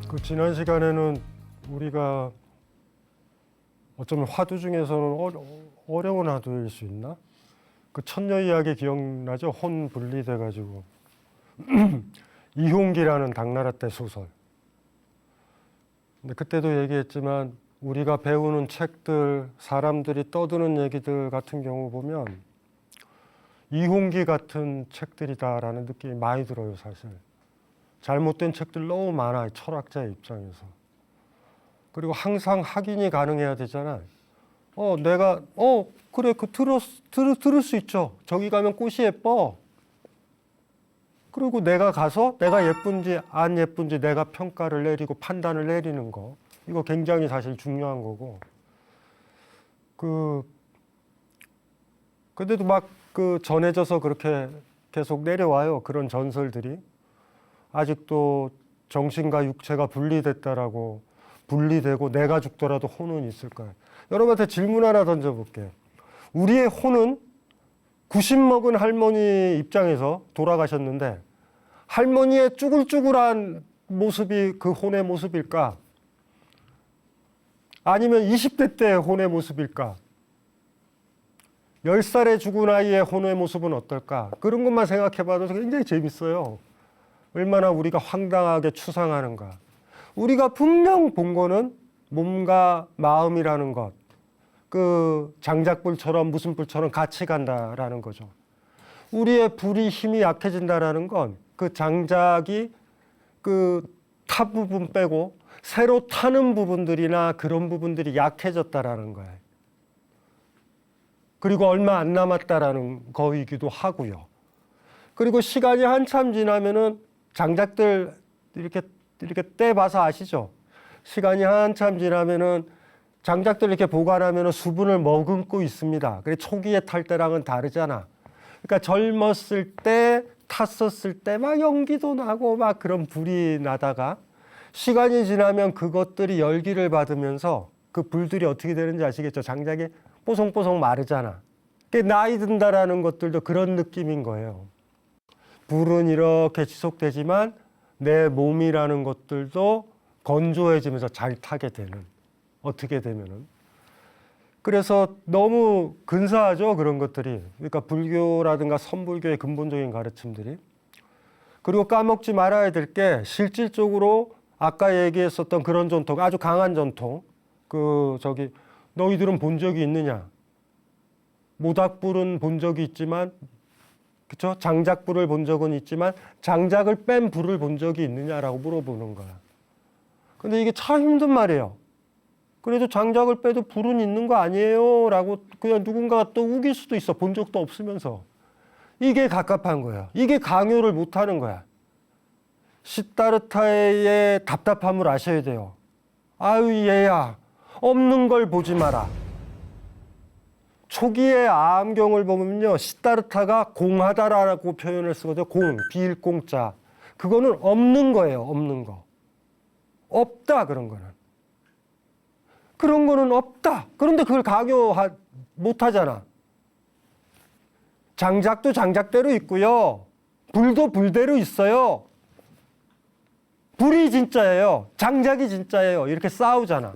그 지난 시간에는 우리가 어쩌면 화두 중에서는 어려운 화두일 수 있나? 그 천녀 이야기 기억나죠? 혼 분리돼 가지고 이홍기라는 당나라 때 소설. 근데 그때도 얘기했지만 우리가 배우는 책들, 사람들이 떠드는 얘기들 같은 경우 보면 이홍기 같은 책들이다라는 느낌이 많이 들어요, 사실. 잘못된 책들 너무 많아요, 철학자의 입장에서. 그리고 항상 확인이 가능해야 되잖아요. 그래, 들을 수 있죠. 저기 가면 꽃이 예뻐. 그리고 내가 가서 내가 예쁜지 안 예쁜지 내가 평가를 내리고 판단을 내리는 거. 이거 굉장히 사실 중요한 거고. 근데도 막 전해져서 그렇게 계속 내려와요. 그런 전설들이. 아직도 정신과 육체가 분리됐다라고 분리되고 내가 죽더라도 혼은 있을 거예요. 여러분한테 질문 하나 던져볼게요. 우리의 혼은 90 먹은 할머니 입장에서 돌아가셨는데 할머니의 쭈글쭈글한 모습이 그 혼의 모습일까? 아니면 20대 때 혼의 모습일까? 10살에 죽은 아이의 혼의 모습은 어떨까? 그런 것만 생각해봐도 굉장히 재밌어요. 얼마나 우리가 황당하게 추상하는가. 우리가 분명 본 거는 몸과 마음이라는 것, 그 장작불처럼 무슨 불처럼 같이 간다라는 거죠. 우리의 불이 힘이 약해진다라는 건 그 장작이 그 타 부분 빼고 새로 타는 부분들이나 그런 부분들이 약해졌다라는 거예요. 그리고 얼마 안 남았다라는 거이기도 하고요. 그리고 시간이 한참 지나면은 장작들 이렇게 떼봐서 아시죠? 시간이 한참 지나면은 장작들 이렇게 보관하면은 수분을 머금고 있습니다. 그래 초기에 탈 때랑은 다르잖아. 그러니까 젊었을 때 탔었을 때 막 연기도 나고 막 그런 불이 나다가 시간이 지나면 그것들이 열기를 받으면서 그 불들이 어떻게 되는지 아시겠죠? 장작이 뽀송뽀송 마르잖아. 나이 든다라는 것들도 그런 느낌인 거예요. 불은 이렇게 지속되지만 내 몸이라는 것들도 건조해지면서 잘 타게 되는, 어떻게 되면은. 그래서 너무 근사하죠, 그런 것들이. 그러니까 불교라든가 선불교의 근본적인 가르침들이. 그리고 까먹지 말아야 될 게 실질적으로 아까 얘기했었던 그런 전통, 아주 강한 전통. 너희들은 본 적이 있느냐? 모닥불은 본 적이 있지만, 그쵸? 장작불을 본 적은 있지만 장작을 뺀 불을 본 적이 있느냐라고 물어보는 거야. 근데 이게 참 힘든 말이에요. 그래도 장작을 빼도 불은 있는 거 아니에요? 라고 그냥 누군가가 또 우길 수도 있어. 본 적도 없으면서. 이게 갑갑한 거야. 이게 강요를 못 하는 거야. 시다르타의 답답함을 아셔야 돼요. 아유, 얘야. 없는 걸 보지 마라. 초기의 암경을 보면요. 시다르타가 공하다라고 표현을 쓰거든요. 비일공자. 그거는 없는 거예요. 없는 거. 없다, 그런 거는. 그런 거는 없다. 그런데 그걸 강요 못 하잖아. 장작도 장작대로 있고요. 불도 불대로 있어요. 불이 진짜예요. 장작이 진짜예요. 이렇게 싸우잖아.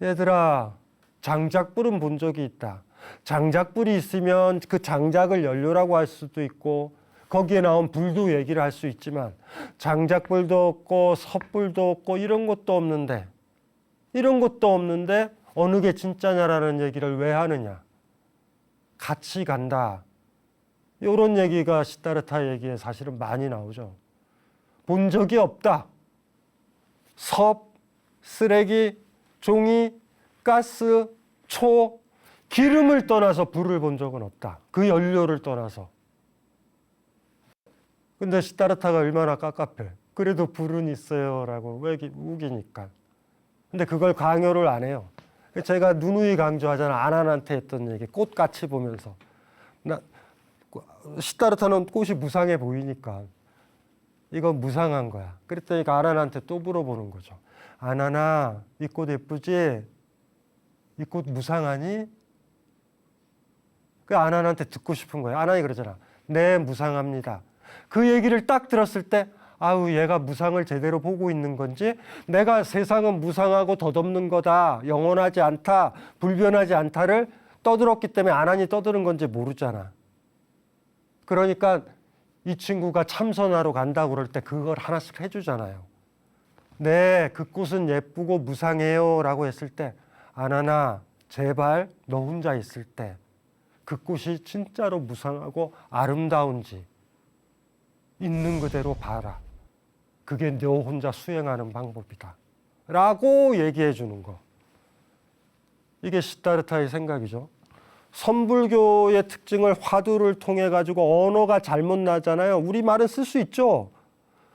얘들아, 장작불은 본 적이 있다. 장작불이 있으면 그 장작을 연료라고 할 수도 있고 거기에 나온 불도 얘기를 할 수 있지만 장작불도 없고 섣불도 없고 이런 것도 없는데 어느 게 진짜냐라는 얘기를 왜 하느냐. 같이 간다. 이런 얘기가 시다르타 얘기에 사실은 많이 나오죠. 본 적이 없다. 섭, 쓰레기, 종이, 가스, 초, 기름을 떠나서 불을 본 적은 없다. 그 연료를 떠나서. 근데 시다르타가 얼마나 깝깝해. 그래도 불은 있어요 라고 우기니까. 근데 그걸 강요를 안 해요. 제가 누누이 강조하잖아. 아난한테 했던 얘기. 꽃같이 보면서. 시다르타는 꽃이 무상해 보이니까. 이건 무상한 거야. 그랬더니 아난한테 또 물어보는 거죠. 아난아, 이 꽃 예쁘지? 이 꽃 무상하니? 그 아난한테 듣고 싶은 거예요. 아난이 그러잖아. 네, 무상합니다. 그 얘기를 딱 들었을 때 아우 얘가 무상을 제대로 보고 있는 건지, 내가 세상은 무상하고 덧없는 거다, 영원하지 않다, 불변하지 않다를 떠들었기 때문에 안 하니 떠드는 건지 모르잖아. 그러니까 이 친구가 참선하러 간다고 그럴 때 그걸 하나씩 해주잖아요. 네, 그 꽃은 예쁘고 무상해요 라고 했을 때, 아나나 제발 너 혼자 있을 때 그 꽃이 진짜로 무상하고 아름다운지 있는 그대로 봐라. 그게 너 혼자 수행하는 방법이다 라고 얘기해 주는 거. 이게 시타르타의 생각이죠. 선불교의 특징을 화두를 통해 가지고 언어가 잘못 나잖아요. 우리말은 쓸 수 있죠.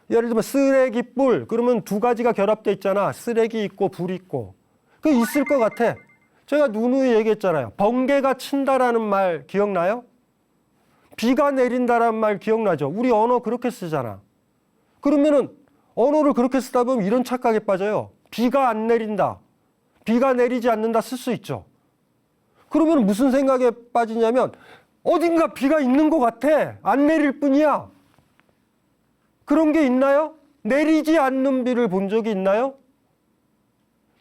예를 들면 쓰레기 뿔 그러면 두 가지가 결합돼 있잖아. 쓰레기 있고 불 있고. 그 있을 것 같아. 제가 누누이 얘기했잖아요. 번개가 친다라는 말 기억나요? 비가 내린다라는 말 기억나죠? 우리 언어 그렇게 쓰잖아. 그러면은 언어를 그렇게 쓰다 보면 이런 착각에 빠져요. 비가 안 내린다, 비가 내리지 않는다 쓸 수 있죠. 그러면 무슨 생각에 빠지냐면 어딘가 비가 있는 것 같아. 안 내릴 뿐이야. 그런 게 있나요? 내리지 않는 비를 본 적이 있나요?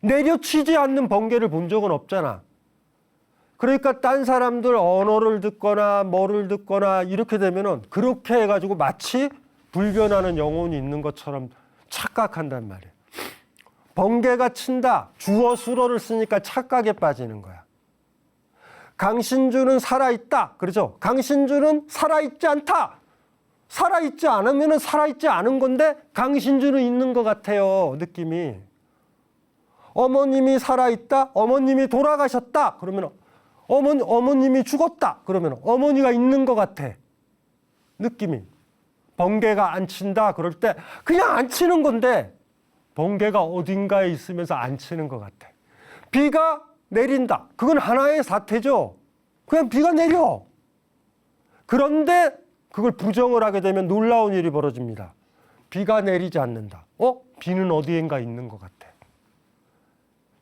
내려치지 않는 번개를 본 적은 없잖아. 그러니까 딴 사람들 언어를 듣거나 뭐를 듣거나 이렇게 되면은 그렇게 해가지고 마치 불변하는 영혼이 있는 것처럼 착각한단 말이에요. 번개가 친다, 주어 수어를 쓰니까 착각에 빠지는 거야. 강신주는 살아있다, 그렇죠? 강신주는 살아있지 않다. 살아있지 않으면 살아있지 않은 건데 강신주는 있는 것 같아요, 느낌이. 어머님이 살아있다, 어머님이 돌아가셨다, 그러면 어머님이 죽었다, 그러면 어머니가 있는 것 같아, 느낌이. 번개가 안 친다 그럴 때 그냥 안 치는 건데 번개가 어딘가에 있으면서 안 치는 것 같아. 비가 내린다, 그건 하나의 사태죠. 그냥 비가 내려. 그런데 그걸 부정을 하게 되면 놀라운 일이 벌어집니다. 비가 내리지 않는다. 비는 어디엔가 있는 것 같아.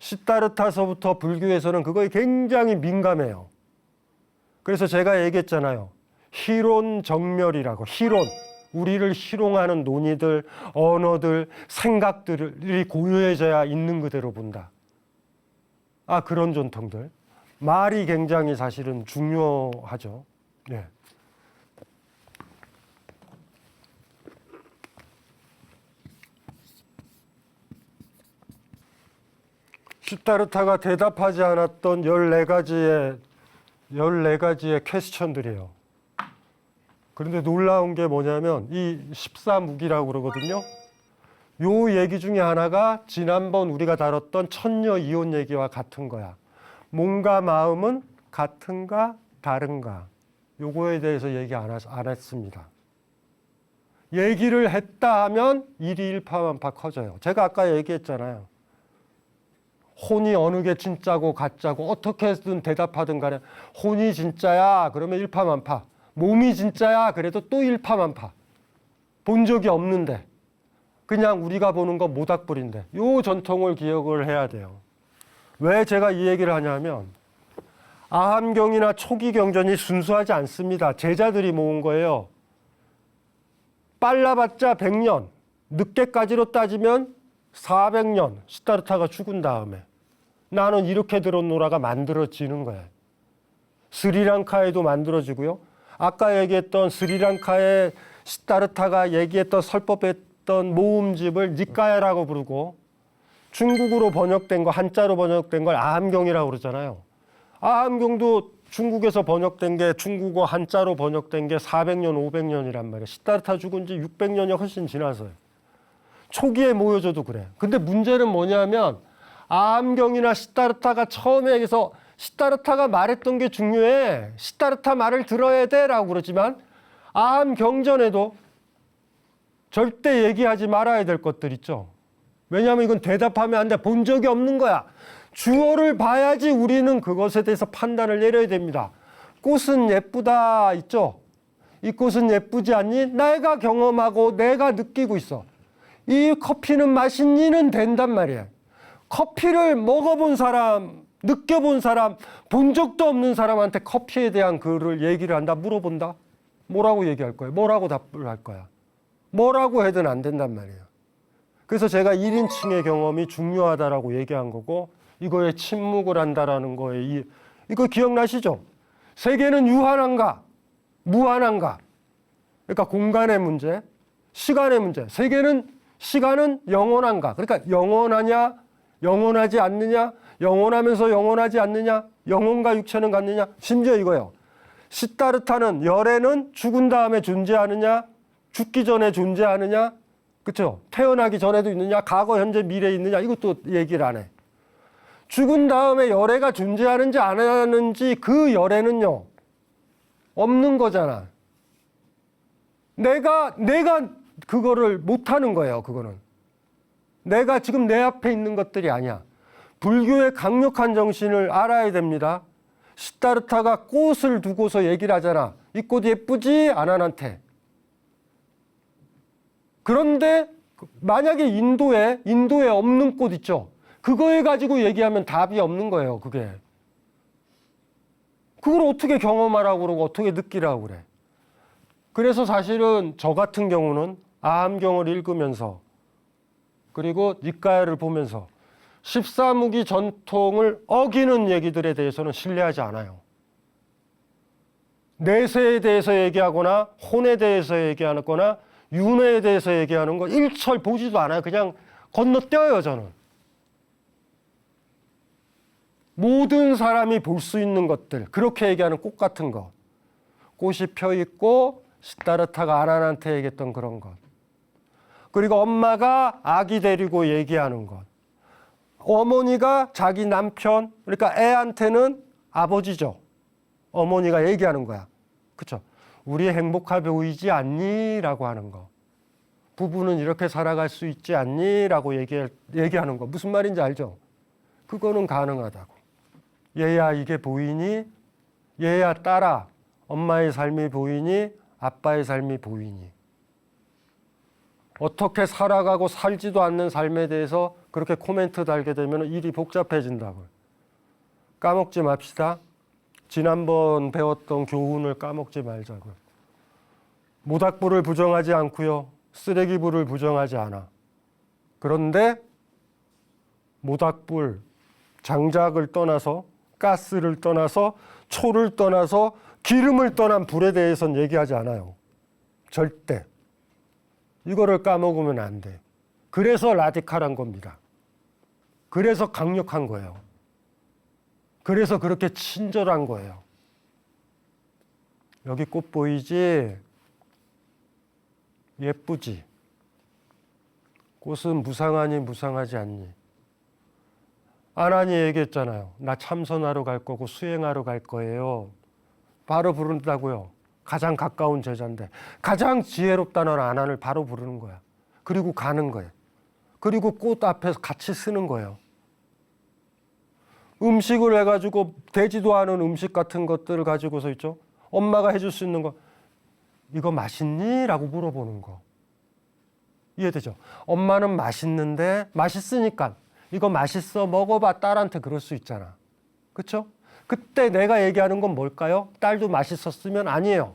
시타르타서부터 불교에서는 그거에 굉장히 민감해요. 그래서 제가 얘기했잖아요. 희론 정멸이라고. 희론, 우리를 희롱하는 논의들, 언어들, 생각들이 고유해져야 있는 그대로 본다. 그런 전통들. 말이 굉장히 사실은 중요하죠. 네. 시타르타가 대답하지 않았던 14가지의 퀘스천들이에요. 그런데 놀라운 게 뭐냐면 이 14무기라고 그러거든요. 요 얘기 중에 하나가 지난번 우리가 다뤘던 천녀 이혼 얘기와 같은 거야. 몸과 마음은 같은가 다른가. 요거에 대해서 얘기 안 했습니다. 얘기를 했다 하면 일이 일파만파 커져요. 제가 아까 얘기했잖아요. 혼이 어느 게 진짜고 가짜고 어떻게든 대답하든 간에 혼이 진짜야 그러면 일파만파, 몸이 진짜야 그래도 또 일파만파. 본 적이 없는데 그냥 우리가 보는 건 모닥불인데 요 전통을 기억을 해야 돼요. 왜 제가 이 얘기를 하냐면 아함경이나 초기 경전이 순수하지 않습니다. 제자들이 모은 거예요. 빨라봤자 100년, 늦게까지로 따지면 400년, 시타르타가 죽은 다음에 나는 이렇게 들었노라가 만들어지는 거예요. 스리랑카에도 만들어지고요. 아까 얘기했던 스리랑카에 시타르타가 얘기했던 설법했던 모음집을 니까야라고 부르고 중국으로 번역된 거, 한자로 번역된 걸 아함경이라고 그러잖아요. 아함경도 중국에서 번역된 게 중국어 한자로 번역된 게 400년, 500년이란 말이에요. 시타르타 죽은 지 600년이 훨씬 지나서요. 초기에 모여져도 그래. 근데 문제는 뭐냐면 아함경이나 시타르타가 처음에 여기서 시타르타가 말했던 게 중요해. 시타르타 말을 들어야 돼 라고 그러지만 아함경전에도 절대 얘기하지 말아야 될 것들 있죠. 왜냐하면 이건 대답하면 안 돼. 본 적이 없는 거야. 주어를 봐야지 우리는 그것에 대해서 판단을 내려야 됩니다. 꽃은 예쁘다 있죠. 이 꽃은 예쁘지 않니? 내가 경험하고 내가 느끼고 있어. 이 커피는 맛있니는 된단 말이야. 커피를 먹어본 사람, 느껴본 사람, 본 적도 없는 사람한테 커피에 대한 글을 얘기를 한다, 물어본다. 뭐라고 얘기할 거야? 뭐라고 답을 할 거야? 뭐라고 해도 안 된단 말이에요. 그래서 제가 1인칭의 경험이 중요하다라고 얘기한 거고, 이거에 침묵을 한다라는 거에 이거 기억나시죠? 세계는 유한한가? 무한한가? 그러니까 공간의 문제, 시간의 문제. 시간은 영원한가? 그러니까 영원하냐? 영원하지 않느냐? 영원하면서 영원하지 않느냐? 영혼과 육체는 같느냐? 심지어 이거요. 시타르타는 열애는 죽은 다음에 존재하느냐? 죽기 전에 존재하느냐? 그렇죠? 태어나기 전에도 있느냐? 과거, 현재, 미래에 있느냐? 이것도 얘기를 안 해. 죽은 다음에 열애가 존재하는지 안 하는지 그 열애는요. 없는 거잖아. 내가 그거를 못하는 거예요. 그거는. 내가 지금 내 앞에 있는 것들이 아니야. 불교의 강력한 정신을 알아야 됩니다. 시타르타가 꽃을 두고서 얘기를 하잖아. 이 꽃 예쁘지? 아난한테. 그런데 만약에 인도에 없는 꽃 있죠. 그거에 가지고 얘기하면 답이 없는 거예요. 그게. 그걸 어떻게 경험하라고 그러고 어떻게 느끼라고 그래. 그래서 사실은 저 같은 경우는 아함경을 읽으면서 그리고 닉가야를 보면서 14무기 전통을 어기는 얘기들에 대해서는 신뢰하지 않아요. 내세에 대해서 얘기하거나 혼에 대해서 얘기하거나 윤회에 대해서 얘기하는 거 일철 보지도 않아요. 그냥 건너뛰어요, 저는. 모든 사람이 볼 수 있는 것들, 그렇게 얘기하는 꽃 같은 거. 꽃이 펴 있고 시타르타가 아난한테 얘기했던 그런 것. 그리고 엄마가 아기 데리고 얘기하는 것. 어머니가 자기 남편, 그러니까 애한테는 아버지죠. 어머니가 얘기하는 거야. 그렇죠? 우리 행복해 보이지 않니? 라고 하는 거. 부부는 이렇게 살아갈 수 있지 않니? 라고 얘기하는 거. 무슨 말인지 알죠? 그거는 가능하다고. 얘야 이게 보이니? 얘야 딸아 엄마의 삶이 보이니? 아빠의 삶이 보이니? 어떻게 살아가고 살지도 않는 삶에 대해서 그렇게 코멘트 달게 되면 일이 복잡해진다고요. 까먹지 맙시다. 지난번 배웠던 교훈을 까먹지 말자고요. 모닥불을 부정하지 않고요. 쓰레기불을 부정하지 않아. 그런데 모닥불, 장작을 떠나서 가스를 떠나서 초를 떠나서 기름을 떠난 불에 대해서는 얘기하지 않아요. 절대. 이거를 까먹으면 안 돼. 그래서 라디칼한 겁니다. 그래서 강력한 거예요. 그래서 그렇게 친절한 거예요. 여기 꽃 보이지? 예쁘지? 꽃은 무상하니 무상하지 않니? 아난이 얘기했잖아요. 나 참선하러 갈 거고 수행하러 갈 거예요. 바로 부른다고요. 가장 가까운 제자인데 가장 지혜롭다는 아난을 바로 부르는 거야. 그리고 가는 거예요. 그리고 꽃 앞에서 같이 쓰는 거예요. 음식을 해가지고 되지도 않은 음식 같은 것들을 가지고서 있죠. 엄마가 해줄 수 있는 거 이거 맛있니? 라고 물어보는 거. 이해되죠? 엄마는 맛있는데 맛있으니까 이거 맛있어 먹어봐 딸한테 그럴 수 있잖아. 그렇죠? 그때 내가 얘기하는 건 뭘까요? 딸도 맛있었으면 아니에요.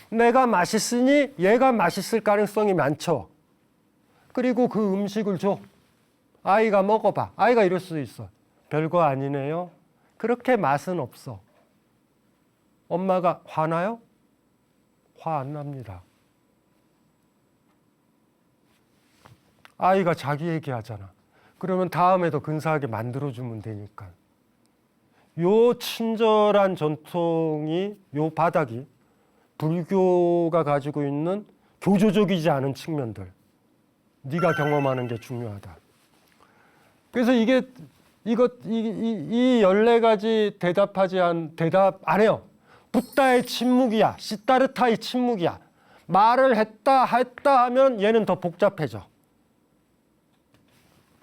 내가 맛있으니 얘가 맛있을 가능성이 많죠. 그리고 그 음식을 줘. 아이가 먹어봐. 아이가 이럴 수도 있어. 별거 아니네요. 그렇게 맛은 없어. 엄마가 화나요? 화 안 납니다. 아이가 자기 얘기하잖아. 그러면 다음에도 근사하게 만들어주면 되니까. 요 친절한 전통이, 요 바닥이 불교가 가지고 있는 교조적이지 않은 측면들. 네가 경험하는 게 중요하다. 그래서 이 14가지 대답 안 해요. 붓다의 침묵이야. 시타르타의 침묵이야. 말을 했다 하면 얘는 더 복잡해져.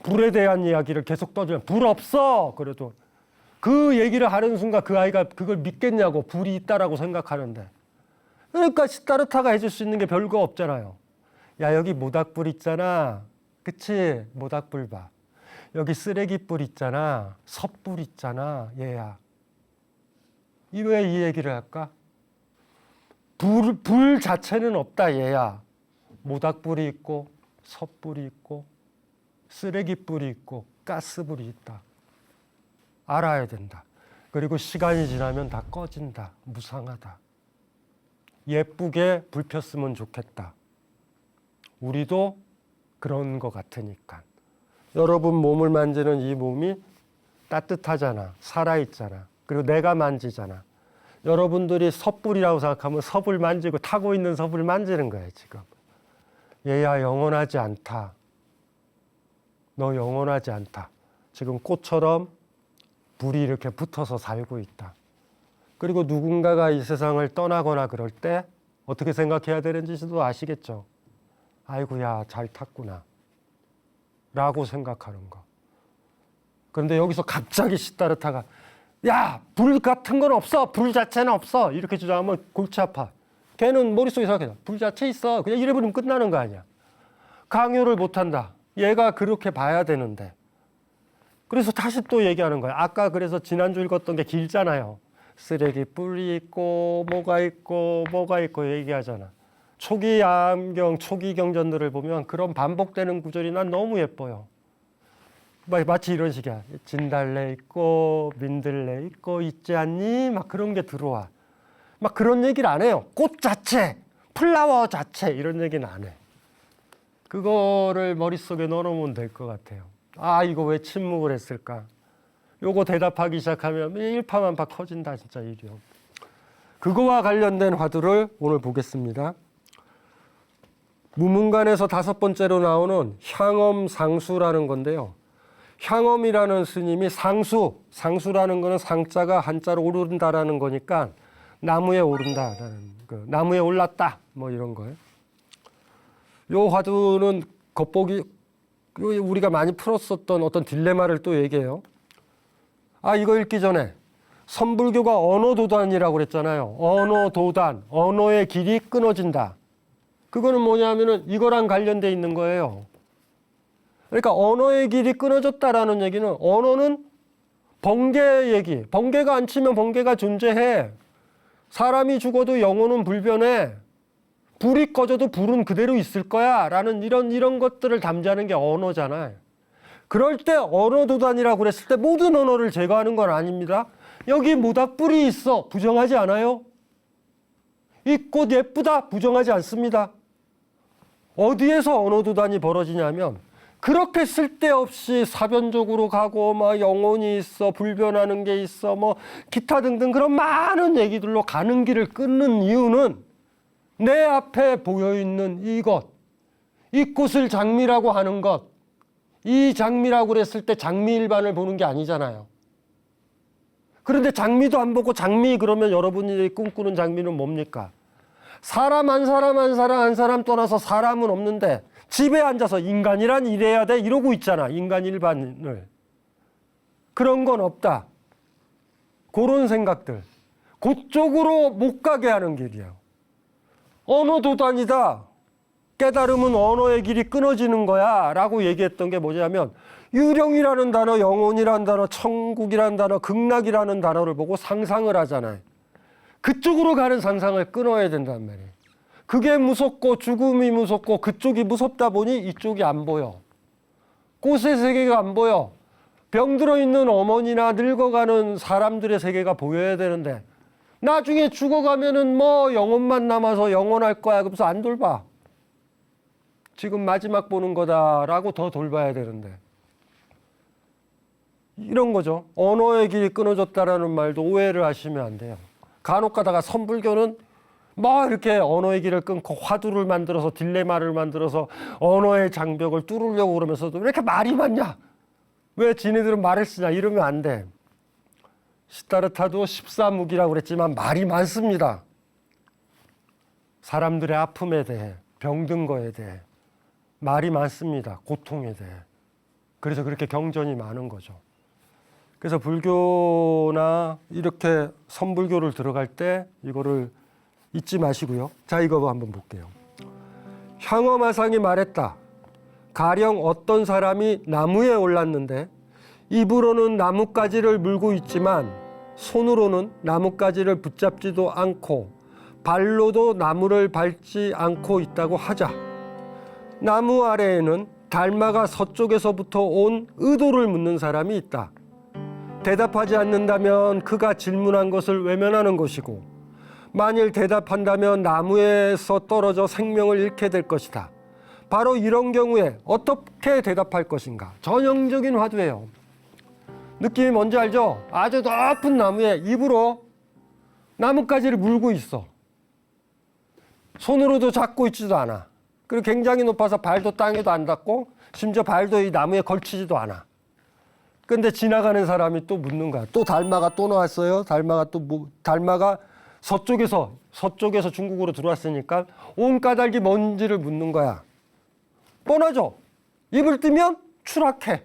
불에 대한 이야기를 계속 떠들면 불 없어. 그래도 그 얘기를 하는 순간 그 아이가 그걸 믿겠냐고. 불이 있다라고 생각하는데. 그러니까 시타르타가 해줄 수 있는 게 별거 없잖아요. 야 여기 모닥불 있잖아. 그치? 모닥불 봐. 여기 쓰레기불 있잖아. 섣불 있잖아. 얘야. 왜 이 얘기를 할까? 불 자체는 없다 얘야. 모닥불이 있고 섭불이 있고 쓰레기불이 있고 가스불이 있다. 알아야 된다. 그리고 시간이 지나면 다 꺼진다. 무상하다. 예쁘게 불 폈으면 좋겠다. 우리도 그런 것 같으니까. 여러분 몸을 만지는 이 몸이 따뜻하잖아. 살아있잖아. 그리고 내가 만지잖아. 여러분들이 섭불이라고 생각하면 섭을 만지고 타고 있는 섭을 만지는 거예요, 지금. 얘야 영원하지 않다. 너 영원하지 않다. 지금 꽃처럼 불이 이렇게 붙어서 살고 있다. 그리고 누군가가 이 세상을 떠나거나 그럴 때 어떻게 생각해야 되는지도 아시겠죠? 아이고야 잘 탔구나 라고 생각하는 거. 그런데 여기서 갑자기 시다르타가 야, 불 같은 건 없어. 불 자체는 없어. 이렇게 주장하면 골치 아파. 걔는 머릿속에 생각해. 불 자체 있어. 그냥 이래버리면 끝나는 거 아니야. 강요를 못한다. 얘가 그렇게 봐야 되는데. 그래서 다시 또 얘기하는 거야. 아까 그래서 지난주 읽었던 게 길잖아요. 쓰레기 뿔이 있고 뭐가 있고 뭐가 있고 얘기하잖아. 초기 암경, 초기 경전들을 보면 그런 반복되는 구절이 난 너무 예뻐요. 마치 이런 식이야. 진달래 있고 민들레 있고 있지 않니? 막 그런 게 들어와. 막 그런 얘기를 안 해요. 꽃 자체, 플라워 자체 이런 얘기는 안 해. 그거를 머릿속에 넣어놓으면 될 것 같아요. 아, 이거 왜 침묵을 했을까? 요거 대답하기 시작하면 일파만파 커진다 진짜 일이요. 그거와 관련된 화두를 오늘 보겠습니다. 무문관에서 5번째로 나오는 향엄상수라는 건데요. 향엄이라는 스님이 상수라는 거는 상자가 한자로 오른다라는 거니까 나무에 오른다라는 거, 나무에 올랐다 뭐 이런 거예요. 요 화두는 겉보기 우리가 많이 풀었었던 어떤 딜레마를 또 얘기해요. 아, 이거 읽기 전에 선불교가 언어도단이라고 그랬잖아요. 언어도단, 언어의 길이 끊어진다. 그거는 뭐냐면은 이거랑 관련돼 있는 거예요. 그러니까 언어의 길이 끊어졌다라는 얘기는 언어는 번개 얘기. 번개가 안 치면 번개가 존재해. 사람이 죽어도 영혼은 불변해. 불이 꺼져도 불은 그대로 있을 거야. 라는 이런 것들을 담자는 게 언어잖아요. 그럴 때 언어도단이라고 그랬을 때 모든 언어를 제거하는 건 아닙니다. 여기 모닥불이 있어. 부정하지 않아요? 이 꽃 예쁘다. 부정하지 않습니다. 어디에서 언어도단이 벌어지냐면 그렇게 쓸데없이 사변적으로 가고 막 영혼이 있어 불변하는 게 있어 뭐 기타 등등 그런 많은 얘기들로 가는 길을 끊는 이유는 내 앞에 보여있는 이것, 이 꽃을 장미라고 하는 것, 이 장미라고 그랬을 때 장미 일반을 보는 게 아니잖아요. 그런데 장미도 안 보고 장미 그러면 여러분이 꿈꾸는 장미는 뭡니까? 사람 한 사람 떠나서 사람은 없는데 집에 앉아서 인간이란 이래야 돼 이러고 있잖아. 인간 일반을. 그런 건 없다. 그런 생각들. 그쪽으로 못 가게 하는 길이에요. 언어도단이다. 깨달음은 언어의 길이 끊어지는 거야 라고 얘기했던 게 뭐냐면 유령이라는 단어, 영혼이라는 단어, 천국이라는 단어, 극락이라는 단어를 보고 상상을 하잖아요. 그쪽으로 가는 상상을 끊어야 된단 말이에요. 그게 무섭고 죽음이 무섭고 그쪽이 무섭다 보니 이쪽이 안 보여. 꽃의 세계가 안 보여. 병들어 있는 어머니나 늙어가는 사람들의 세계가 보여야 되는데 나중에 죽어가면은 뭐 영혼만 남아서 영원할 거야. 그러면서 안 돌봐. 지금 마지막 보는 거다라고 더 돌봐야 되는데. 이런 거죠. 언어의 길이 끊어졌다라는 말도 오해를 하시면 안 돼요. 간혹 가다가 선불교는 뭐 이렇게 언어의 길을 끊고 화두를 만들어서 딜레마를 만들어서 언어의 장벽을 뚫으려고 그러면서도 왜 이렇게 말이 많냐? 왜 지네들은 말을 쓰냐? 이러면 안 돼. 시다르타도 14무기라고 그랬지만 말이 많습니다. 사람들의 아픔에 대해, 병든 거에 대해 말이 많습니다. 고통에 대해. 그래서 그렇게 경전이 많은 거죠. 그래서 불교나 이렇게 선불교를 들어갈 때 이거를 잊지 마시고요. 자, 이거 한번 볼게요. 향엄하상이 말했다. 가령 어떤 사람이 나무에 올랐는데 입으로는 나뭇가지를 물고 있지만 손으로는 나뭇가지를 붙잡지도 않고 발로도 나무를 밟지 않고 있다고 하자. 나무 아래에는 달마가 서쪽에서부터 온 의도를 묻는 사람이 있다. 대답하지 않는다면 그가 질문한 것을 외면하는 것이고, 만일 대답한다면 나무에서 떨어져 생명을 잃게 될 것이다. 바로 이런 경우에 어떻게 대답할 것인가? 전형적인 화두예요. 느낌이 뭔지 알죠? 아주 높은 나무에 입으로 나뭇가지를 물고 있어. 손으로도 잡고 있지도 않아. 그리고 굉장히 높아서 발도 땅에도 안 닿고 심지어 발도 이 나무에 걸치지도 않아. 근데 지나가는 사람이 또 묻는 거야. 또 달마가 또 나왔어요. 달마가 서쪽에서 중국으로 들어왔으니까 온 까닭이 뭔지를 묻는 거야. 뻔하죠? 입을 뜨면 추락해.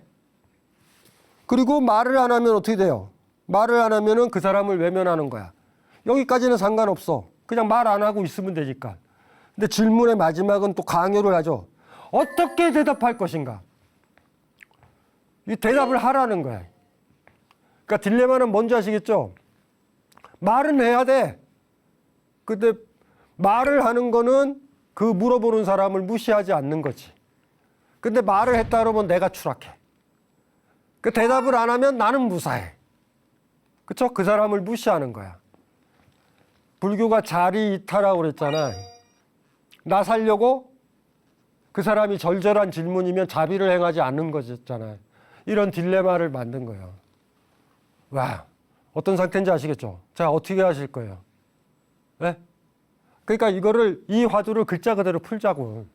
그리고 말을 안 하면 어떻게 돼요? 말을 안 하면은 그 사람을 외면하는 거야. 여기까지는 상관없어. 그냥 말 안 하고 있으면 되니까. 근데 질문의 마지막은 또 강요를 하죠. 어떻게 대답할 것인가? 이 대답을 하라는 거야. 그러니까 딜레마는 뭔지 아시겠죠? 말은 해야 돼. 근데 말을 하는 거는 그 물어보는 사람을 무시하지 않는 거지. 근데 말을 했다 그러면 내가 추락해. 그 대답을 안 하면 나는 무사해. 그쵸? 그 사람을 무시하는 거야. 불교가 자리 이타라고 그랬잖아. 나 살려고 그 사람이 절절한 질문이면 자비를 행하지 않는 거잖아요. 이런 딜레마를 만든 거예요. 와, 어떤 상태인지 아시겠죠? 자, 어떻게 하실 거예요? 네? 그러니까 이 화두를 글자 그대로 풀자고.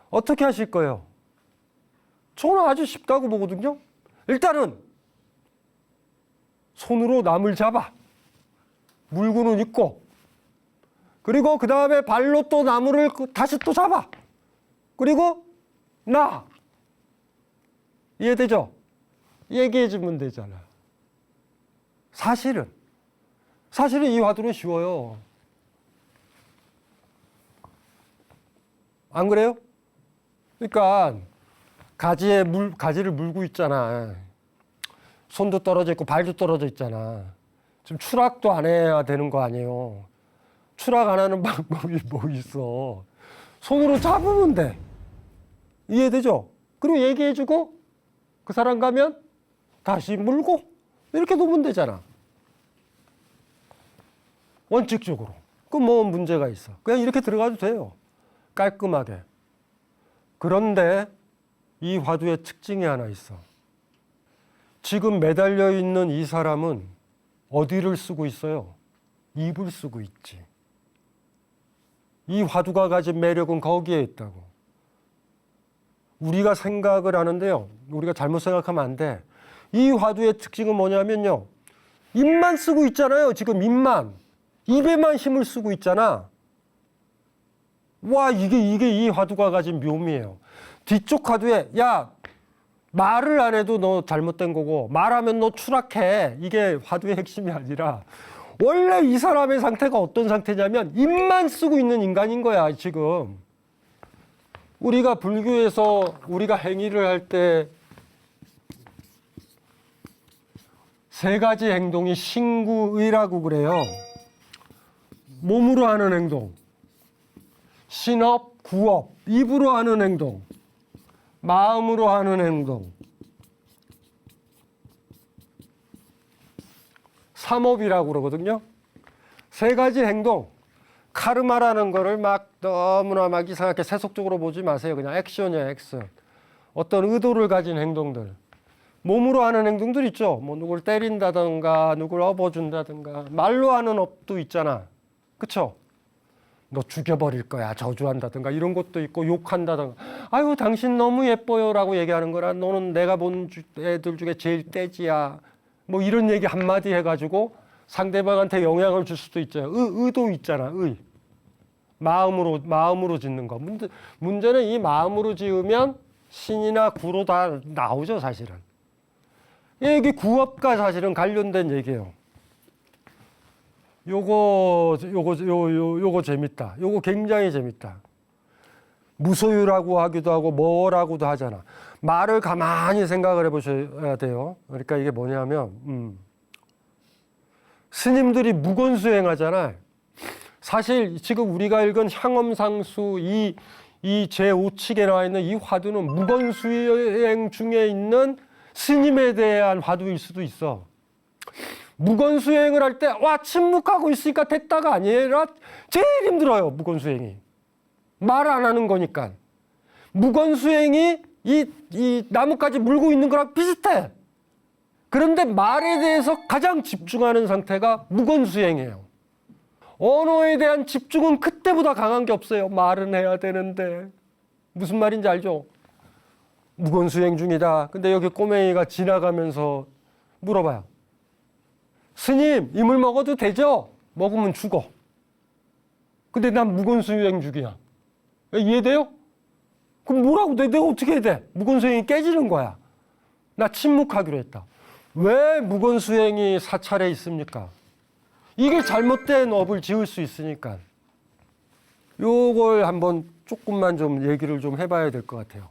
어떻게 하실 거예요? 저는 아주 쉽다고 보거든요. 일단은 손으로 나무를 잡아. 물고는 있고. 그리고 그 다음에 발로 또 나무를 다시 또 잡아. 그리고 나. 이해되죠? 얘기해 주면 되잖아. 사실은 이 화두는 쉬워요. 안 그래요? 그러니까 가지를 물고 있잖아. 손도 떨어져 있고 발도 떨어져 있잖아. 지금 추락도 안 해야 되는 거 아니에요. 추락 안 하는 방법이 뭐 있어. 손으로 잡으면 돼. 이해되죠? 그리고 얘기해주고 그 사람 가면 다시 물고 이렇게 놓으면 되잖아. 원칙적으로. 그럼 뭐 문제가 있어. 그냥 이렇게 들어가도 돼요. 깔끔하게. 그런데 이 화두의 특징이 하나 있어. 지금 매달려 있는 이 사람은 어디를 쓰고 있어요? 입을 쓰고 있지. 이 화두가 가진 매력은 거기에 있다고. 우리가 생각을 하는데요. 우리가 잘못 생각하면 안 돼. 이 화두의 특징은 뭐냐면요. 입만 쓰고 있잖아요. 지금 입만. 입에만 힘을 쓰고 있잖아. 와, 이게 이 화두가 가진 묘미예요. 뒤쪽 화두에 야, 말을 안 해도 너 잘못된 거고 말하면 너 추락해. 이게 화두의 핵심이 아니라 원래 이 사람의 상태가 어떤 상태냐면 입만 쓰고 있는 인간인 거야, 지금. 우리가 불교에서 우리가 행위를 할 때 세 가지 행동이 신구의라고 그래요. 몸으로 하는 행동, 신업, 구업, 입으로 하는 행동, 마음으로 하는 행동, 삼업이라고 그러거든요. 세 가지 행동. 카르마라는 거를 막 너무나 막 이상하게 세속적으로 보지 마세요. 그냥 액션이에요, 액션. 어떤 의도를 가진 행동들. 몸으로 하는 행동들 있죠. 뭐 누굴 때린다든가, 누굴 업어준다든가. 말로 하는 업도 있잖아. 그쵸? 너 죽여버릴 거야. 저주한다든가 이런 것도 있고 욕한다든가. 아유, 당신 너무 예뻐요 라고 얘기하는 거라. 너는 내가 본 애들 중에 제일 떼지야. 뭐 이런 얘기 한마디 해가지고 상대방한테 영향을 줄 수도 있잖아요. 의도 있잖아. 마음으로 짓는 거. 문제는 이 마음으로 지으면 신이나 구로 다 나오죠, 사실은. 이게 구업과 사실은 관련된 얘기예요. 요거 재밌다. 요거 굉장히 재밌다. 무소유라고 하기도 하고 뭐라고도 하잖아. 말을 가만히 생각을 해보셔야 돼요. 그러니까 이게 뭐냐면 스님들이 무건수행하잖아요. 사실 지금 우리가 읽은 향엄상수 이 제5칙에 나와 있는 이 화두는 무건수행 중에 있는 스님에 대한 화두일 수도 있어. 무건수행을 할 때 와 침묵하고 있으니까 됐다가 아니라 제일 힘들어요. 무건수행이. 말 안 하는 거니까. 무건수행이 이 나뭇가지 물고 있는 거랑 비슷해. 그런데 말에 대해서 가장 집중하는 상태가 무건수행이에요. 언어에 대한 집중은 그때보다 강한 게 없어요. 말은 해야 되는데. 무슨 말인지 알죠? 무건수행 중이다. 근데 여기 꼬맹이가 지나가면서 물어봐요. 스님, 이물 먹어도 되죠? 먹으면 죽어. 근데 난 무건수행 중이야. 이해돼요? 그럼 뭐라고 내가 어떻게 해야 돼? 무건수행이 깨지는 거야. 나 침묵하기로 했다. 왜 무건수행이 사찰에 있습니까? 이게 잘못된 업을 지을 수 있으니까. 요걸 한번 조금만 좀 얘기를 좀 해봐야 될 것 같아요.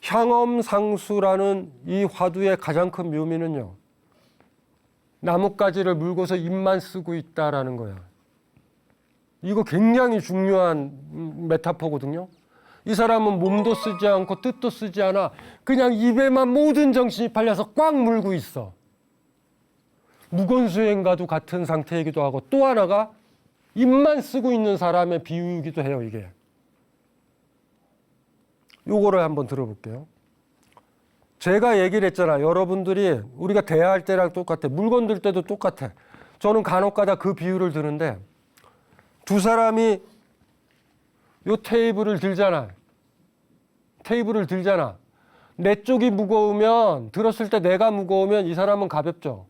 향엄상수라는 이 화두의 가장 큰 묘미는요. 나뭇가지를 물고서 입만 쓰고 있다라는 거예요. 이거 굉장히 중요한 메타포거든요. 이 사람은 몸도 쓰지 않고 뜻도 쓰지 않아. 그냥 입에만 모든 정신이 팔려서 꽉 물고 있어. 무건수행과도 같은 상태이기도 하고 또 하나가 입만 쓰고 있는 사람의 비유이기도 해요. 이게. 요거를 한번 들어볼게요. 제가 얘기를 했잖아. 여러분들이 우리가 대화할 때랑 똑같아. 물건 들 때도 똑같아. 저는 간혹가다 그 비유를 드는데 두 사람이 요 테이블을 들잖아. 테이블을 들잖아. 내 쪽이 무거우면 들었을 때 내가 무거우면 이 사람은 가볍죠.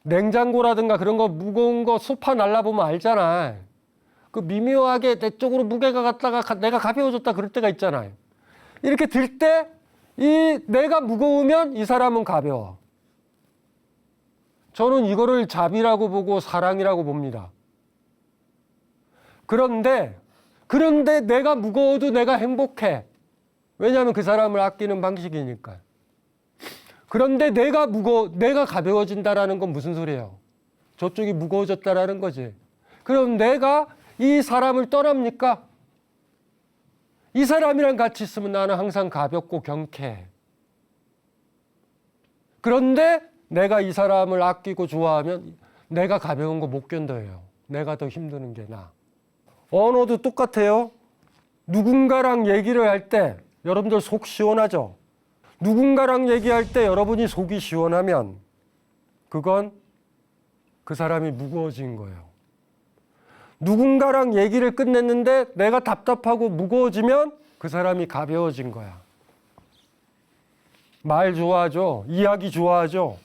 냉장고라든가 그런 거 무거운 거 소파 날라보면 알잖아. 그 미묘하게 내 쪽으로 무게가 갔다가 내가 가벼워졌다 그럴 때가 있잖아요. 이렇게 들 때 이 내가 무거우면 이 사람은 가벼워. 저는 이거를 자비라고 보고 사랑이라고 봅니다. 그런데 내가 무거워도 내가 행복해. 왜냐하면 그 사람을 아끼는 방식이니까. 그런데 내가 가벼워진다라는 건 무슨 소리예요? 저쪽이 무거워졌다라는 거지. 그럼 내가 이 사람을 떠납니까? 이 사람이랑 같이 있으면 나는 항상 가볍고 경쾌해. 그런데 내가 이 사람을 아끼고 좋아하면 내가 가벼운 거 못 견뎌요. 내가 더 힘드는 게 나. 언어도 똑같아요. 누군가랑 얘기를 할 때 여러분들 속 시원하죠? 누군가랑 얘기할 때 여러분이 속이 시원하면 그건 그 사람이 무거워진 거예요. 누군가랑 얘기를 끝냈는데 내가 답답하고 무거워지면 그 사람이 가벼워진 거야. 말 좋아하죠? 이야기 좋아하죠?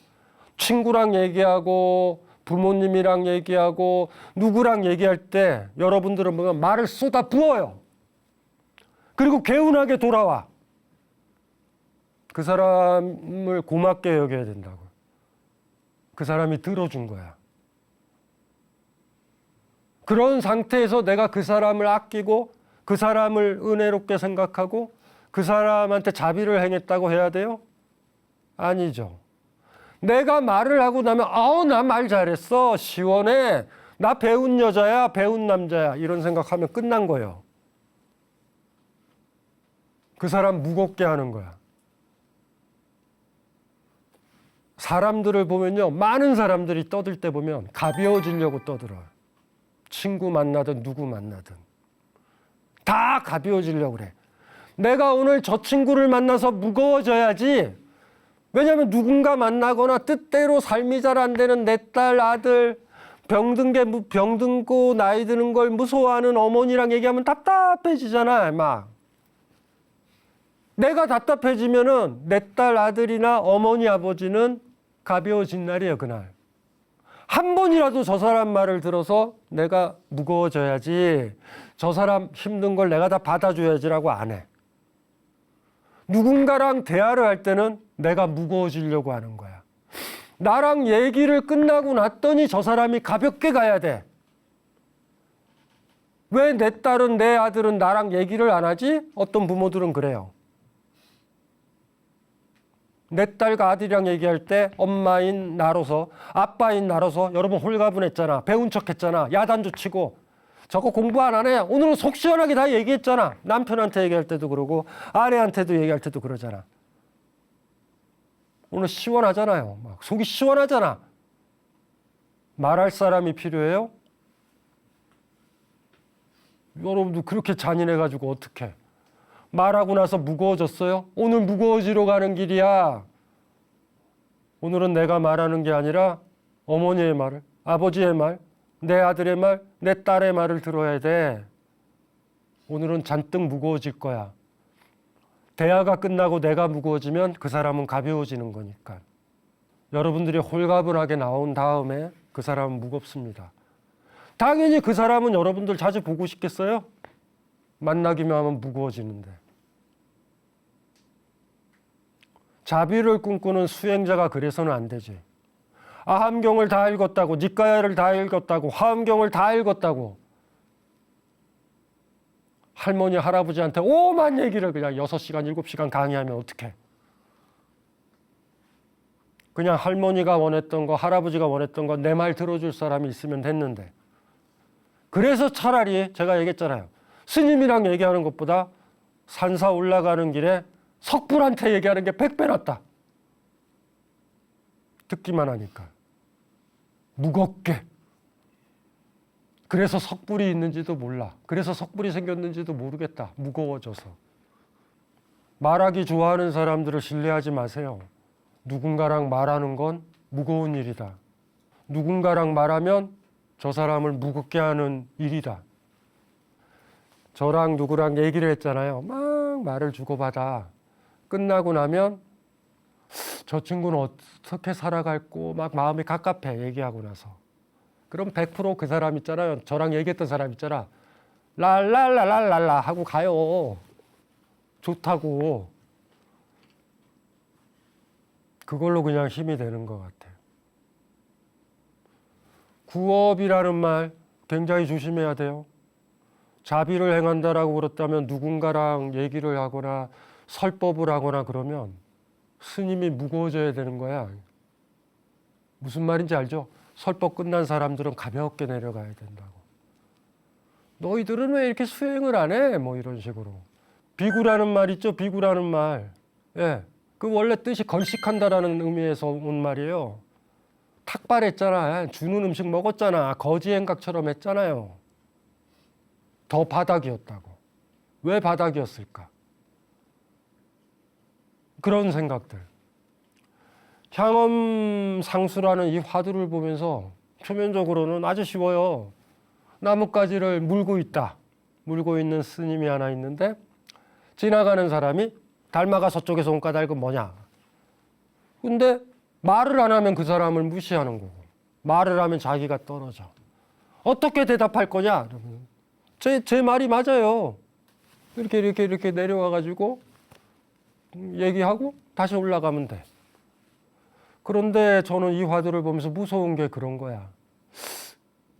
친구랑 얘기하고 부모님이랑 얘기하고 누구랑 얘기할 때 여러분들은 보면 말을 쏟아 부어요. 그리고 개운하게 돌아와. 그 사람을 고맙게 여겨야 된다고. 그 사람이 들어준 거야. 그런 상태에서 내가 그 사람을 아끼고 그 사람을 은혜롭게 생각하고 그 사람한테 자비를 행했다고 해야 돼요? 아니죠. 내가 말을 하고 나면 나 말 잘했어. 시원해. 나 배운 여자야. 배운 남자야. 이런 생각하면 끝난 거예요. 그 사람 무겁게 하는 거야. 사람들을 보면요. 많은 사람들이 떠들 때 보면 가벼워지려고 떠들어요. 친구 만나든 누구 만나든 다 가벼워지려고 그래. 내가 오늘 저 친구를 만나서 무거워져야지. 왜냐하면 누군가 만나거나 뜻대로 삶이 잘 안 되는 내 딸, 아들, 병든고 나이 드는 걸 무서워하는 어머니랑 얘기하면 답답해지잖아. 막. 내가 답답해지면은 내 딸, 아들이나 어머니, 아버지는 가벼워진 날이에요. 그날. 한 번이라도 저 사람 말을 들어서 내가 무거워져야지. 저 사람 힘든 걸 내가 다 받아줘야지라고 안 해. 누군가랑 대화를 할 때는 내가 무거워지려고 하는 거야. 나랑 얘기를 끝나고 났더니 저 사람이 가볍게 가야 돼. 왜 내 딸은 내 아들은 나랑 얘기를 안 하지? 어떤 부모들은 그래요. 내 딸과 아들이랑 얘기할 때 엄마인 나로서 아빠인 나로서 여러분 홀가분했잖아. 배운 척했잖아. 야단도 치고 저거 공부 안 하네. 오늘은 속 시원하게 다 얘기했잖아. 남편한테 얘기할 때도 그러고 아내한테도 얘기할 때도 그러잖아. 오늘 시원하잖아요. 막 속이 시원하잖아. 말할 사람이 필요해요? 여러분도 그렇게 잔인해가지고 어떡해. 말하고 나서 무거워졌어요? 오늘 무거워지러 가는 길이야. 오늘은 내가 말하는 게 아니라 어머니의 말을, 아버지의 말, 내 아들의 말, 내 딸의 말을 들어야 돼. 오늘은 잔뜩 무거워질 거야. 대화가 끝나고 내가 무거워지면 그 사람은 가벼워지는 거니까. 여러분들이 홀가분하게 나온 다음에 그 사람은 무겁습니다. 당연히 그 사람은 여러분들 자주 보고 싶겠어요? 만나기만 하면 무거워지는데. 자비를 꿈꾸는 수행자가 그래서는 안 되지. 아함경을 다 읽었다고, 니까야를 다 읽었다고, 화엄경을 다 읽었다고 할머니 할아버지한테 오만 얘기를 그냥 6시간 7시간 강의하면 어떡해. 그냥 할머니가 원했던 거, 할아버지가 원했던 거 내 말 들어줄 사람이 있으면 됐는데. 그래서 차라리 제가 얘기했잖아요. 스님이랑 얘기하는 것보다 산사 올라가는 길에 석불한테 얘기하는 게 100배 낫다. 듣기만 하니까. 무겁게. 그래서 석불이 있는지도 몰라. 그래서 석불이 생겼는지도 모르겠다. 무거워져서. 말하기 좋아하는 사람들을 신뢰하지 마세요. 누군가랑 말하는 건 무거운 일이다. 누군가랑 말하면 저 사람을 무겁게 하는 일이다. 저랑 누구랑 얘기를 했잖아요. 막 말을 주고받아. 끝나고 나면 저 친구는 어떻게 살아갈고 막 마음이 갑갑해. 얘기하고 나서. 그럼 100% 그 사람 있잖아요. 저랑 얘기했던 사람 있잖아. 랄랄랄랄랄라 하고 가요. 좋다고. 그걸로 그냥 힘이 되는 것 같아요. 구업이라는 말 굉장히 조심해야 돼요. 자비를 행한다라고 그랬다면 누군가랑 얘기를 하거나 설법을 하거나 그러면 스님이 무거워져야 되는 거야. 무슨 말인지 알죠? 설법 끝난 사람들은 가볍게 내려가야 된다고. 너희들은 왜 이렇게 수행을 안 해? 뭐 이런 식으로. 비구라는 말 있죠? 비구라는 말. 예. 그 원래 뜻이 걸식한다라는 의미에서 온 말이에요. 탁발했잖아. 주는 음식 먹었잖아. 거지행각처럼 했잖아요. 더 바닥이었다고. 왜 바닥이었을까? 그런 생각들. 향엄상수라는 이 화두를 보면서 표면적으로는 아주 쉬워요. 나뭇가지를 물고 있다. 물고 있는 스님이 하나 있는데 지나가는 사람이 닮아가 서쪽에서 온 까닭은 뭐냐. 근데 말을 안 하면 그 사람을 무시하는 거고 말을 하면 자기가 떨어져. 어떻게 대답할 거냐. 제 말이 맞아요. 이렇게 내려와가지고 얘기하고 다시 올라가면 돼. 그런데 저는 이 화두를 보면서 무서운 게 그런 거야.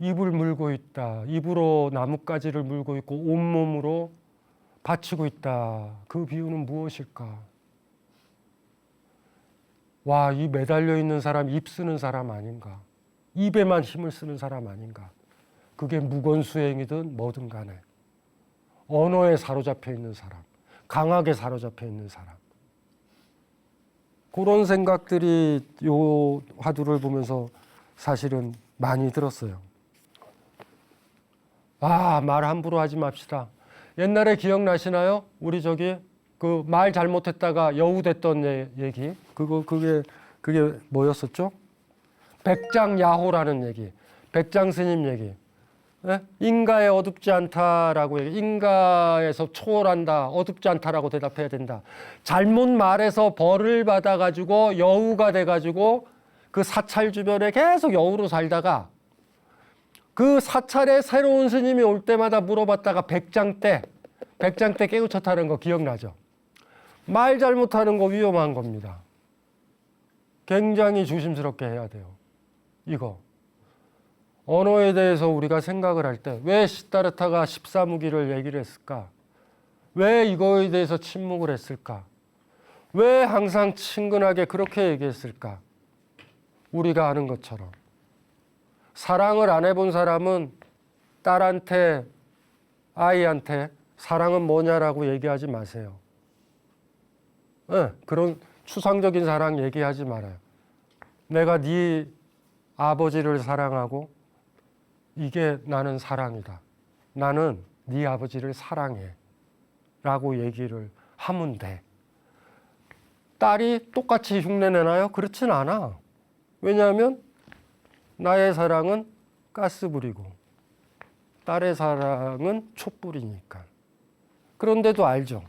입을 물고 있다. 입으로 나뭇가지를 물고 있고 온몸으로 바치고 있다. 그 비유는 무엇일까? 와, 이 매달려 있는 사람, 입 쓰는 사람 아닌가? 입에만 힘을 쓰는 사람 아닌가? 그게 무건수행이든 뭐든 간에. 언어에 사로잡혀 있는 사람, 강하게 사로잡혀 있는 사람. 그런 생각들이 요 화두를 보면서 사실은 많이 들었어요. 말 함부로 하지 맙시다. 옛날에 기억나시나요? 우리 저기 그 말 잘못했다가 여우됐던 얘기. 그게 뭐였었죠? 백장야호라는 얘기. 백장 스님 얘기. 네? 인가에 어둡지 않다라고 얘기. 인가에서 초월한다. 어둡지 않다라고 대답해야 된다. 잘못 말해서 벌을 받아가지고 여우가 돼가지고 그 사찰 주변에 계속 여우로 살다가 그 사찰에 새로운 스님이 올 때마다 물어봤다가 백장 때 깨우쳤다는 거 기억나죠? 말 잘못하는 거 위험한 겁니다. 굉장히 조심스럽게 해야 돼요. 이거. 언어에 대해서 우리가 생각을 할 때 왜 시다르타가 14무기를 얘기를 했을까? 왜 이거에 대해서 침묵을 했을까? 왜 항상 친근하게 그렇게 얘기했을까? 우리가 아는 것처럼. 사랑을 안 해본 사람은 딸한테, 아이한테 사랑은 뭐냐라고 얘기하지 마세요. 네, 그런 추상적인 사랑 얘기하지 말아요. 내가 네 아버지를 사랑하고 이게 나는 사랑이다. 나는 네 아버지를 사랑해. 라고 얘기를 하면 돼. 딸이 똑같이 흉내내나요? 그렇진 않아. 왜냐하면 나의 사랑은 가스불이고 딸의 사랑은 촛불이니까. 그런데도 알죠.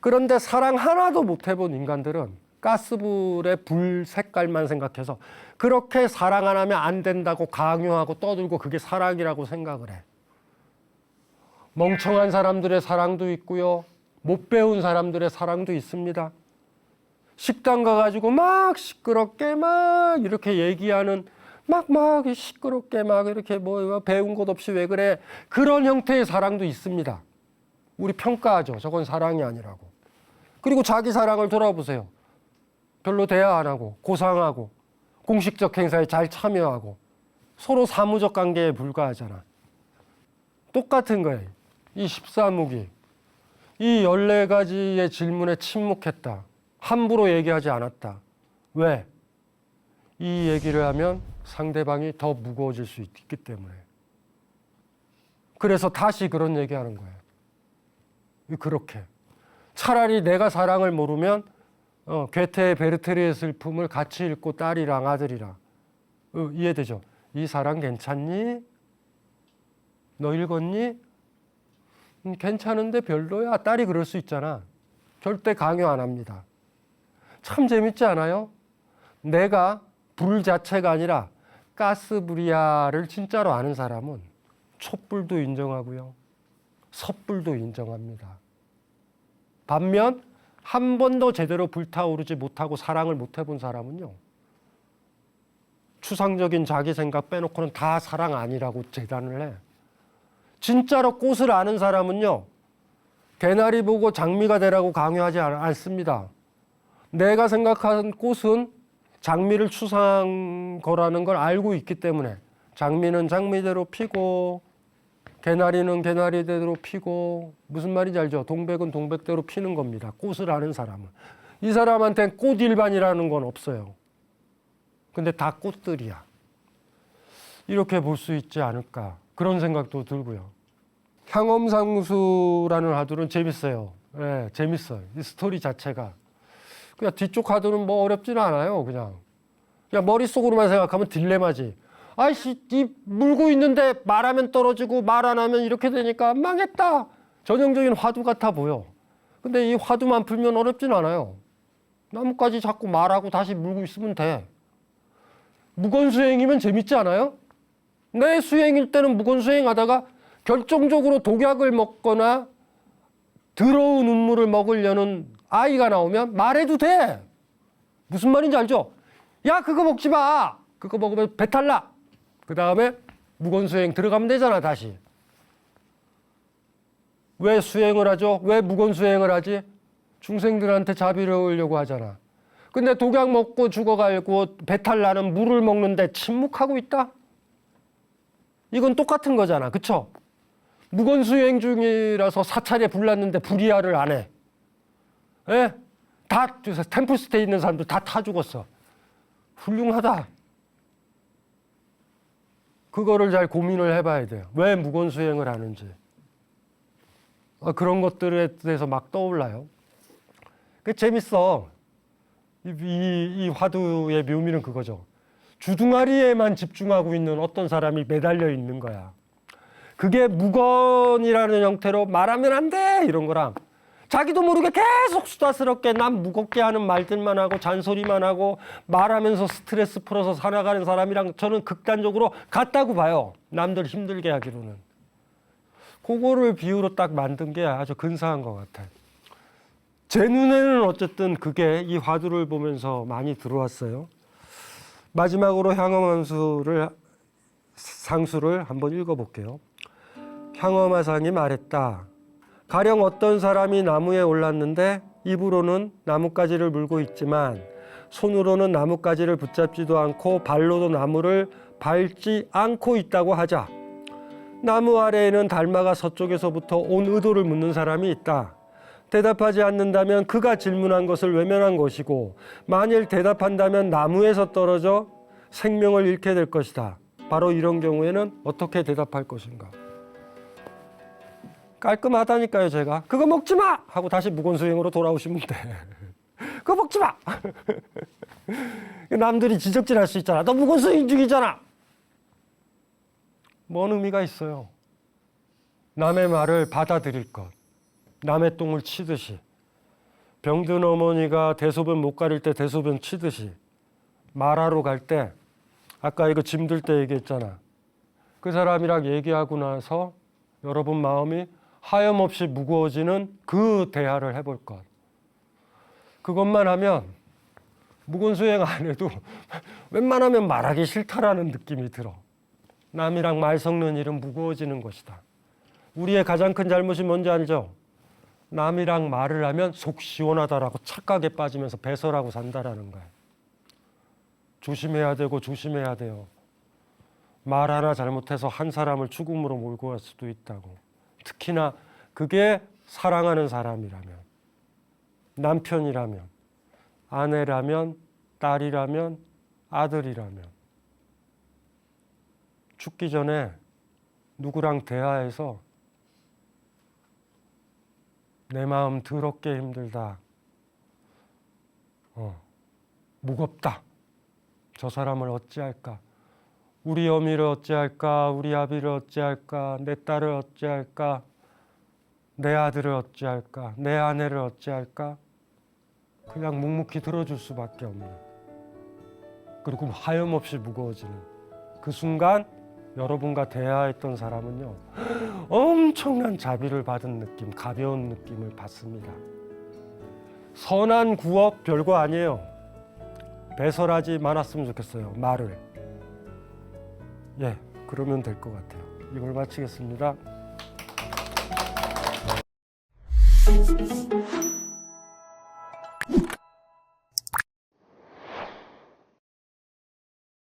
그런데 사랑 하나도 못 해본 인간들은 가스불의 불 색깔만 생각해서 그렇게 사랑 안 하면 안 된다고 강요하고 떠들고 그게 사랑이라고 생각을 해. 멍청한 사람들의 사랑도 있고요. 못 배운 사람들의 사랑도 있습니다. 식당 가가지고 막 시끄럽게 막 이렇게 얘기하는 막 시끄럽게 막 이렇게 뭐 배운 것 없이 왜 그래. 그런 형태의 사랑도 있습니다. 우리 평가하죠. 저건 사랑이 아니라고. 그리고 자기 사랑을 돌아보세요. 별로 대화 안 하고 고상하고 공식적 행사에 잘 참여하고 서로 사무적 관계에 불과하잖아. 똑같은 거예요. 이 14무기, 이 14가지의 질문에 침묵했다. 함부로 얘기하지 않았다. 왜? 이 얘기를 하면 상대방이 더 무거워질 수 있기 때문에. 그래서 다시 그런 얘기하는 거예요. 그렇게. 차라리 내가 사랑을 모르면 괴테의 베르테르의 슬픔을 같이 읽고 딸이랑 아들이랑 이해되죠? 이 사랑 괜찮니? 너 읽었니? 괜찮은데 별로야. 딸이 그럴 수 있잖아. 절대 강요 안 합니다. 참 재밌지 않아요? 내가 불 자체가 아니라 가스불이야를 진짜로 아는 사람은 촛불도 인정하고요. 섣불도 인정합니다. 반면 한 번도 제대로 불타오르지 못하고 사랑을 못 해본 사람은요. 추상적인 자기 생각 빼놓고는 다 사랑 아니라고 재단을 해. 진짜로 꽃을 아는 사람은요. 개나리 보고 장미가 되라고 강요하지 않습니다. 내가 생각하는 꽃은 장미를 추상한 거라는 걸 알고 있기 때문에 장미는 장미대로 피고 개나리는 개나리대로 피고 무슨 말인지 알죠? 동백은 동백대로 피는 겁니다. 꽃을 아는 사람은. 이 사람한테는 꽃 일반이라는 건 없어요. 근데 다 꽃들이야. 이렇게 볼 수 있지 않을까 그런 생각도 들고요. 향엄상수라는 화두는 재밌어요. 네, 재밌어요. 이 스토리 자체가. 그냥 뒤쪽 화두는 뭐 어렵지는 않아요. 그냥 머릿속으로만 생각하면 딜레마지. 아이씨, 이 물고 있는데 말하면 떨어지고 말 안 하면 이렇게 되니까 망했다. 전형적인 화두 같아 보여. 근데 이 화두만 풀면 어렵진 않아요. 나뭇가지 자꾸 말하고 다시 물고 있으면 돼. 무건수행이면 재밌지 않아요? 내 수행일 때는 무건수행하다가 결정적으로 독약을 먹거나 더러운 음물을 먹으려는 아이가 나오면 말해도 돼. 무슨 말인지 알죠? 야, 그거 먹지 마. 그거 먹으면 배탈 나. 그 다음에 무건수행 들어가면 되잖아, 다시. 왜 수행을 하죠? 왜 무건수행을 하지? 중생들한테 자비를 얻으려고 하잖아. 근데 독약 먹고 죽어가고 배탈 나는 물을 먹는데 침묵하고 있다? 이건 똑같은 거잖아. 그쵸? 무건수행 중이라서 사찰에 불났는데 불이야를 안 해. 예? 다 템플스테이 있는 사람들 다 타 죽었어. 훌륭하다. 그거를 잘 고민을 해봐야 돼요. 왜 무건수행을 하는지. 그런 것들에 대해서 막 떠올라요. 그게 재밌어. 이 화두의 묘미는 그거죠. 주둥아리에만 집중하고 있는 어떤 사람이 매달려 있는 거야. 그게 무건이라는 형태로 말하면 안 돼! 이런 거랑 자기도 모르게 계속 수다스럽게 남 무겁게 하는 말들만 하고 잔소리만 하고 말하면서 스트레스 풀어서 살아가는 사람이랑 저는 극단적으로 같다고 봐요. 남들 힘들게 하기로는. 그거를 비유로 딱 만든 게 아주 근사한 것 같아요. 제 눈에는 어쨌든 그게 이 화두를 보면서 많이 들어왔어요. 마지막으로 상수를 한번 읽어볼게요. 향엄하상이 말했다. 가령 어떤 사람이 나무에 올랐는데 입으로는 나뭇가지를 물고 있지만 손으로는 나뭇가지를 붙잡지도 않고 발로도 나무를 밟지 않고 있다고 하자. 나무 아래에는 달마가 서쪽에서부터 온 의도를 묻는 사람이 있다. 대답하지 않는다면 그가 질문한 것을 외면한 것이고 만일 대답한다면 나무에서 떨어져 생명을 잃게 될 것이다. 바로 이런 경우에는 어떻게 대답할 것인가? 깔끔하다니까요. 제가 그거 먹지 마! 하고 다시 무건수행으로 돌아오시면 돼. 그거 먹지 마! 남들이 지적질할 수 있잖아. 너 무건수행 중이잖아. 뭔 의미가 있어요? 남의 말을 받아들일 것. 남의 똥을 치듯이. 병든 어머니가 대소변 못 가릴 때 대소변 치듯이. 말하러 갈 때 아까 이거 짐들 때 얘기했잖아. 그 사람이랑 얘기하고 나서 여러분 마음이 하염없이 무거워지는 그 대화를 해볼 것. 그것만 하면 무건수행 안 해도 웬만하면 말하기 싫다라는 느낌이 들어. 남이랑 말 섞는 일은 무거워지는 것이다. 우리의 가장 큰 잘못이 뭔지 알죠? 남이랑 말을 하면 속 시원하다라고 착각에 빠지면서 배설하고 산다라는 거예요. 조심해야 되고 조심해야 돼요. 말 하나 잘못해서 한 사람을 죽음으로 몰고 갈 수도 있다고. 특히나 그게 사랑하는 사람이라면, 남편이라면, 아내라면, 딸이라면, 아들이라면. 죽기 전에 누구랑 대화해서 내 마음 더럽게 힘들다. 무겁다. 저 사람을 어찌할까? 우리 어미를 어찌할까? 우리 아비를 어찌할까? 내 딸을 어찌할까? 내 아들을 어찌할까? 내 아내를 어찌할까? 그냥 묵묵히 들어줄 수밖에 없는. 그리고 하염없이 무거워지는. 그 순간 여러분과 대화했던 사람은요. 엄청난 자비를 받은 느낌, 가벼운 느낌을 받습니다. 선한 구업 별거 아니에요. 배설하지 말았으면 좋겠어요. 말을. 예, 그러면 될 것 같아요. 이걸 마치겠습니다.